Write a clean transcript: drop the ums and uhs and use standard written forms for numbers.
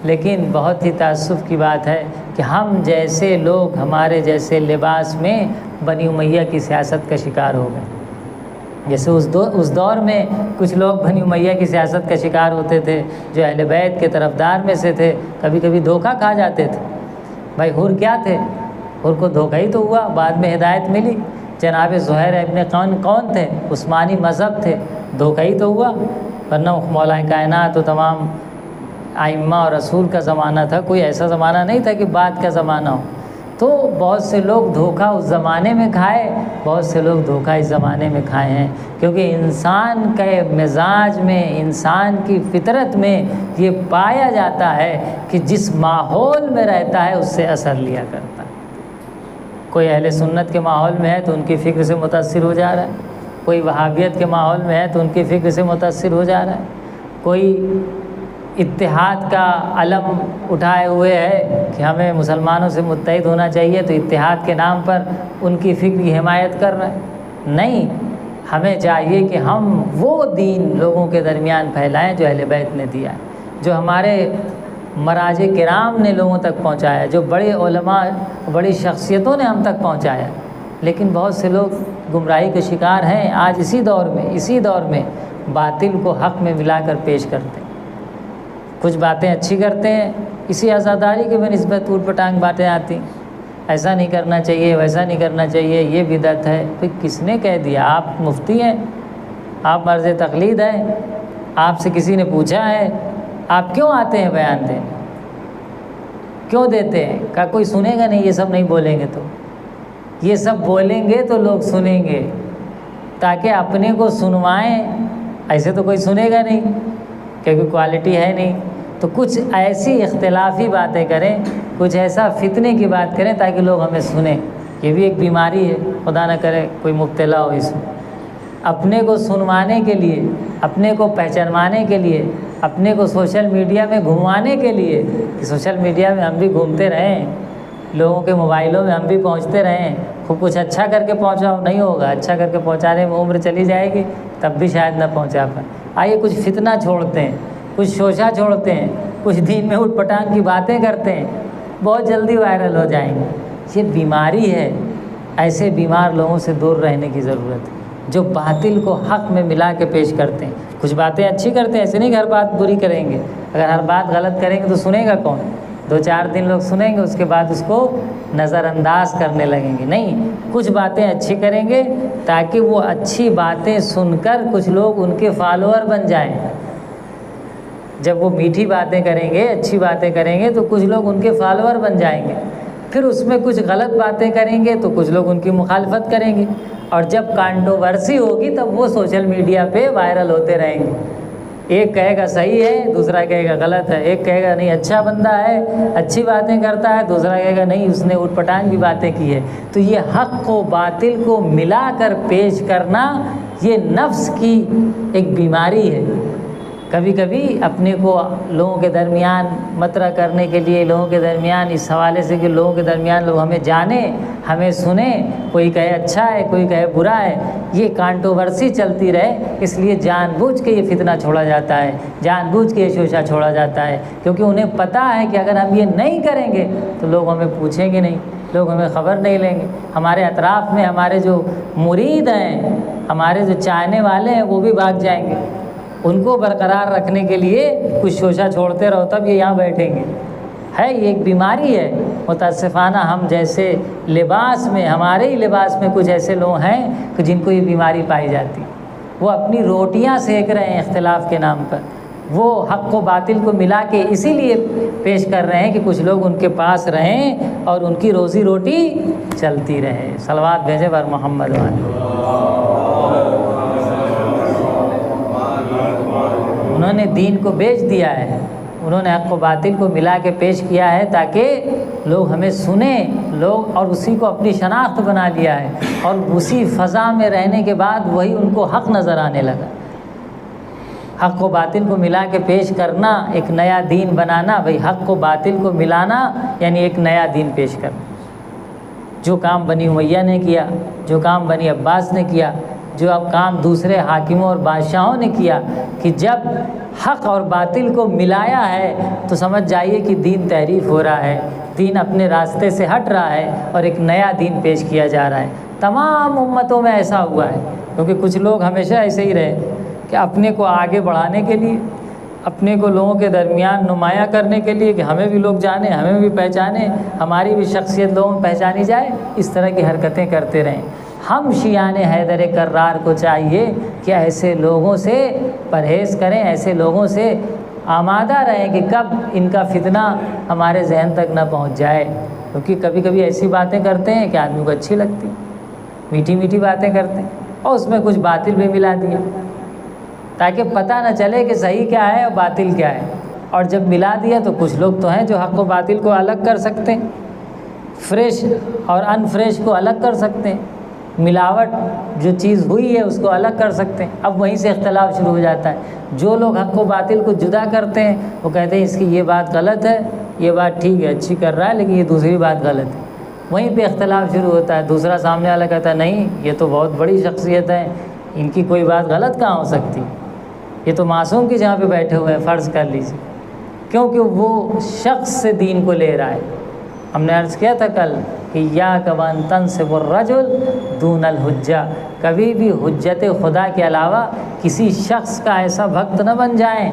لیکن بہت ہی تأسف کی بات ہے کہ ہم جیسے لوگ ہمارے جیسے لباس میں بنی امیہ کی سیاست کا شکار ہو گئے۔ جیسے اس دور میں کچھ لوگ بنی امیہ کی سیاست کا شکار ہوتے تھے، جو اہل بیت کے طرفدار میں سے تھے، کبھی کبھی دھوکہ کھا جاتے تھے۔ بھائی حور کیا تھے؟ حور کو دھوکہ ہی تو ہوا، بعد میں ہدایت ملی۔ جناب زہیر ابن کون تھے؟ عثمانی مذہب تھے، دھوکہ ہی تو ہوا، ورنہ مولا کائنات و تمام ائمہ اور رسول کا زمانہ تھا، کوئی ایسا زمانہ نہیں تھا کہ بعد کا زمانہ ہو۔ تو بہت سے لوگ دھوکہ اس زمانے میں کھائے، بہت سے لوگ دھوکہ اس زمانے میں کھائے ہیں، کیونکہ انسان کے مزاج میں، انسان کی فطرت میں یہ پایا جاتا ہے کہ جس ماحول میں رہتا ہے اس سے اثر لیا کرتا ہے۔ کوئی اہل سنت کے ماحول میں ہے تو ان کی فکر سے متاثر ہو جا رہا ہے، کوئی وہابیت کے ماحول میں ہے تو ان کی فکر سے متاثر ہو جا رہا ہے، کوئی اتحاد کا علم اٹھائے ہوئے ہے کہ ہمیں مسلمانوں سے متحد ہونا چاہیے، تو اتحاد کے نام پر ان کی فکر کی حمایت کر رہا ہے۔ نہیں، ہمیں چاہیے کہ ہم وہ دین لوگوں کے درمیان پھیلائیں جو اہل بیت نے دیا ہے، جو ہمارے مراجع کرام نے لوگوں تک پہنچایا، جو بڑے علماء، بڑی شخصیتوں نے ہم تک پہنچایا۔ لیکن بہت سے لوگ گمراہی کے شکار ہیں آج اسی دور میں باطل کو حق میں ملا کر پیش کرتے ہیں۔ کچھ باتیں اچھی کرتے ہیں، اسی عزاداری کے بنسبت اوٹ پٹانگ باتیں آتی، ایسا نہیں کرنا چاہیے، ویسا نہیں کرنا چاہیے، یہ بدعت ہے۔ پھر کس نے کہہ دیا؟ آپ مفتی ہیں، آپ مرض تقلید ہیں، آپ سے کسی نے پوچھا ہے؟ آپ کیوں آتے ہیں بیان دینے؟ کیوں دیتے ہیں؟ کہا کوئی سنے گا نہیں، یہ سب نہیں بولیں گے، تو یہ سب بولیں گے تو لوگ سنیں گے، تاکہ اپنے کو سنوائیں، ایسے تو کوئی سنے گا نہیں کیونکہ کوالٹی ہے نہیں۔ تو کچھ ایسی اختلافی باتیں کریں، کچھ ایسا فتنے کی بات کریں تاکہ لوگ ہمیں سنیں۔ یہ بھی ایک بیماری ہے، خدا نہ کرے کوئی مبتلا ہو اس میں۔ اپنے کو سنوانے کے لیے، اپنے کو پہچانوانے کے لیے، اپنے کو سوشل میڈیا میں گھموانے کے لیے کہ سوشل میڈیا میں ہم بھی گھومتے رہیں، لوگوں کے موبائلوں میں ہم بھی پہنچتے رہیں، خوب کچھ اچھا کر کے پہنچاؤ، نہیں ہوگا۔ اچھا کر کے پہنچانے میں عمر چلی جائے گی، تب بھی شاید نہ پہنچا پائے۔ آئیے کچھ فتنہ چھوڑتے ہیں، کچھ شوشہ چھوڑتے ہیں، کچھ دین میں اٹھ پٹانگ کی باتیں کرتے ہیں، بہت جلدی وائرل ہو جائیں گے۔ یہ بیماری ہے، ایسے بیمار لوگوں سے دور رہنے کی ضرورت ہے جو باطل کو حق میں ملا کے پیش کرتے ہیں۔ کچھ باتیں اچھی کرتے ہیں، ایسے نہیں کہ ہر بات بری کریں گے، اگر ہر بات غلط کریں گے تو سنے گا کون؟ 2-4 دن لوگ سنیں گے، اس کے بعد اس کو نظر انداز کرنے لگیں گے۔ نہیں، کچھ باتیں اچھی کریں گے تاکہ وہ اچھی باتیں سن کر کچھ لوگ ان کے فالوور بن جائیں۔ جب وہ میٹھی باتیں کریں گے، اچھی باتیں کریں گے تو کچھ لوگ ان کے فالوور بن جائیں گے، پھر اس میں کچھ غلط باتیں کریں گے تو کچھ لوگ ان کی مخالفت کریں گے، اور جب کانٹروورسی ہوگی تب وہ سوشل میڈیا پہ وائرل ہوتے رہیں گے۔ ایک کہے گا صحیح ہے، دوسرا کہے گا غلط ہے، ایک کہے گا نہیں اچھا بندہ ہے، اچھی باتیں کرتا ہے، دوسرا کہے گا نہیں اس نے اٹھ پٹانگ بھی باتیں کی ہے۔ تو یہ حق کو باطل کو ملا کر پیش کرنا یہ نفس کی ایک بیماری ہے۔ کبھی کبھی اپنے کو لوگوں کے درمیان مطرح کرنے کے لیے، لوگوں کے درمیان اس حوالے سے کہ لوگوں کے درمیان لوگ ہمیں جانیں، ہمیں سنیں، کوئی کہے اچھا ہے، کوئی کہے برا ہے، یہ کانٹروورسی چلتی رہے، اس لیے جان بوجھ کے یہ فتنہ چھوڑا جاتا ہے، جان بوجھ کے یہ شوشہ چھوڑا جاتا ہے، کیونکہ انہیں پتہ ہے کہ اگر ہم یہ نہیں کریں گے تو لوگ ہمیں پوچھیں گے نہیں، لوگ ہمیں خبر نہیں لیں گے۔ ہمارے اطراف میں ہمارے جو مرید ہیں، ہمارے جو چاہنے والے ہیں، وہ بھی بھاگ جائیں گے۔ ان کو برقرار رکھنے کے لیے کچھ شوشہ چھوڑتے رہو تب یہ یہاں بیٹھیں گے۔ ہے یہ ایک بیماری ہے۔ متاسفانہ ہم جیسے لباس میں، ہمارے ہی لباس میں کچھ ایسے لوگ ہیں کہ جن کو یہ بیماری پائی جاتی، وہ اپنی روٹیاں سیک رہے ہیں اختلاف کے نام پر، وہ حق و باطل کو ملا کے اسی لیے پیش کر رہے ہیں کہ کچھ لوگ ان کے پاس رہیں اور ان کی روزی روٹی چلتی رہے۔ صلوات بھیجے بر محمد والے۔ انہوں نے دین کو بیچ دیا ہے، انہوں نے حق و باطل کو ملا کے پیش کیا ہے تاکہ لوگ ہمیں سنیں، لوگ، اور اسی کو اپنی شناخت بنا لیا ہے، اور اسی فضا میں رہنے کے بعد وہی ان کو حق نظر آنے لگا۔ حق و باطل کو ملا کے پیش کرنا، ایک نیا دین بنانا، بھئی حق و باطل کو ملانا یعنی ایک نیا دین پیش کرنا۔ جو کام بنی امیہ نے کیا، جو کام بنی عباس نے کیا، جو اب کام دوسرے حاکموں اور بادشاہوں نے کیا کہ جب حق اور باطل کو ملایا ہے تو سمجھ جائیے کہ دین تحریف ہو رہا ہے، دین اپنے راستے سے ہٹ رہا ہے اور ایک نیا دین پیش کیا جا رہا ہے۔ تمام امتوں میں ایسا ہوا ہے، کیونکہ کچھ لوگ ہمیشہ ایسے ہی رہے کہ اپنے کو آگے بڑھانے کے لیے، اپنے کو لوگوں کے درمیان نمایاں کرنے کے لیے کہ ہمیں بھی لوگ جانیں، ہمیں بھی پہچانیں، ہماری بھی شخصیت لوگوں میں پہچانی جائے، اس طرح کی حرکتیں کرتے رہیں۔ ہم شیعان حیدر کرار کو چاہیے کہ ایسے لوگوں سے پرہیز کریں، ایسے لوگوں سے آمادہ رہیں کہ کب ان کا فتنہ ہمارے ذہن تک نہ پہنچ جائے، کیونکہ کبھی کبھی ایسی باتیں کرتے ہیں کہ آدمی کو اچھی لگتی، میٹھی میٹھی باتیں کرتے ہیں اور اس میں کچھ باطل بھی ملا دیا تاکہ پتہ نہ چلے کہ صحیح کیا ہے اور باطل کیا ہے۔ اور جب ملا دیا تو کچھ لوگ تو ہیں جو حق و باطل کو الگ کر سکتے ہیں، فریش اور ان فریش کو الگ کر سکتے ہیں، ملاوٹ جو چیز ہوئی ہے اس کو الگ کر سکتے ہیں۔ اب وہیں سے اختلاف شروع ہو جاتا ہے۔ جو لوگ حق و باطل کو جدا کرتے ہیں وہ کہتے ہیں اس کی یہ بات غلط ہے، یہ بات ٹھیک ہے، اچھی کر رہا ہے، لیکن یہ دوسری بات غلط ہے۔ وہیں پہ اختلاف شروع ہوتا ہے۔ دوسرا سامنے والا کہتا ہے نہیں یہ تو بہت بڑی شخصیت ہے، ان کی کوئی بات غلط کہاں ہو سکتی، یہ تو معصوم کی جہاں پہ بیٹھے ہوئے ہیں، فرض کر لیجیے، کیونکہ وہ شخص سے دین کو لے رہا ہے۔ ہم نے عرض کیا تھا کل کہ یا کبان تنصب الرجل دون الحجہ، کبھی بھی حجت خدا کے علاوہ کسی شخص کا ایسا بھکت نہ بن جائیں